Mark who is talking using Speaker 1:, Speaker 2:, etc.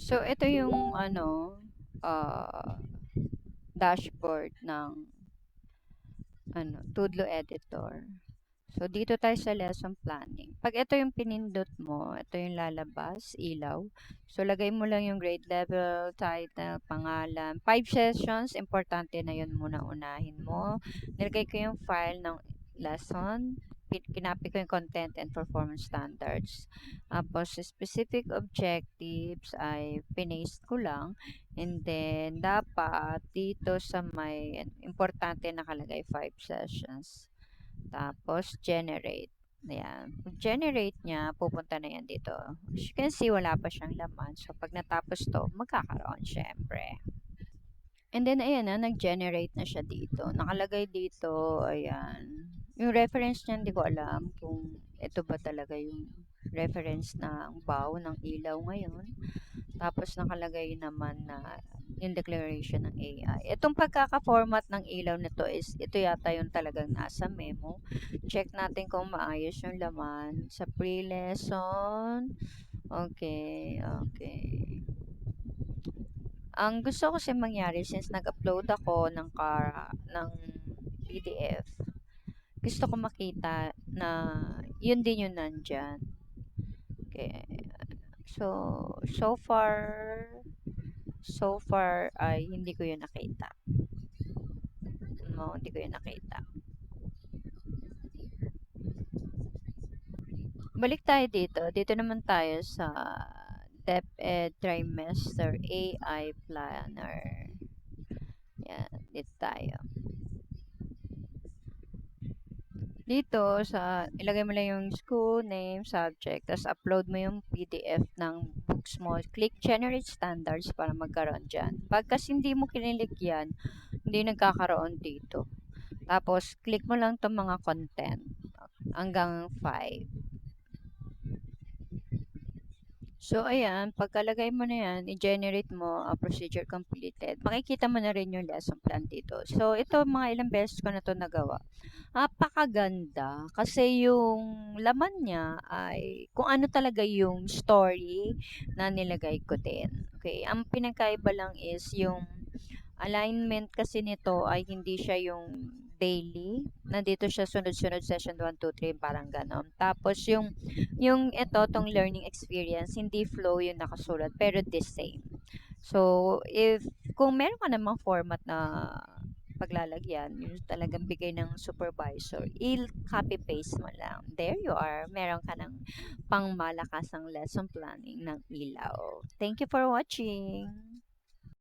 Speaker 1: So, ito yung ah, dashboard ng Tudlo Editor. So, dito tayo sa lesson planning. Pag ito yung pinindot mo, ito yung lalabas, ilaw. So, lagay mo lang yung grade level, title, pangalan. 5 sessions, importante na yun muna unahin mo. Nilagay ko yung file ng lesson. Kinapi ko yung content and performance standards. Tapos, specific objectives ay pinaste ko lang. And then, dapat dito sa may importante nakalagay 5 sessions. Tapos, generate. Ayan. Pag generate niya, pupunta na yan dito. As you can see, wala pa siyang laman. So, pag natapos to, magkakaroon syempre. And then, ayan na, nag-generate na siya dito. Nakalagay dito, ayan. Yung reference niya, hindi ko alam kung ito ba talaga yung reference ng bow ng ilaw ngayon. Tapos nakalagay naman na yung declaration ng AI. Itong pagkaka-format ng ilaw nito is ito yata yung talagang nasa memo. Check natin kung maayos yung laman sa pre-lesson. Okay, okay. Ang gusto ko kasi mangyari since nag-upload ako ng PDF, gusto ko makita na yun din yung nandyan. Okay. So, so far ay hindi ko yun nakita. No, hindi ko yun nakita. Balik tayo dito. Dito naman tayo sa DepEd Trimester AI Planner. Yan, dito tayo. Dito sa ilagay mo lang yung school name, subject, tapos upload mo yung PDF ng books mo. Click generate standards para magkaroon dyan. Pag kasi hindi mo kinilig yan, hindi nagkakaroon dito. Tapos click mo lang itong mga content hanggang 5. So, ayan, pagkalagay mo na yan, i-generate mo, procedure completed. Makikita mo na rin yung lesson plan dito. So, ito, mga ilang beses ko na to nagawa. Napakaganda kasi yung laman niya ay kung ano talaga yung story na nilagay ko din. Okay, ang pinagkaiba lang is yung alignment kasi nito ay hindi siya yung daily. Nandito siya sunod-sunod session 1, 2, 3, parang ganon. Tapos yung ito, tong learning experience, hindi flow yung nakasulat, pero the same. So, kung meron ka namang format na paglalagyan, yung talagang bigay ng supervisor, copy paste mo lang. There you are. Meron ka ng pangmalakasang lesson planning ng ilaw. Thank you for watching.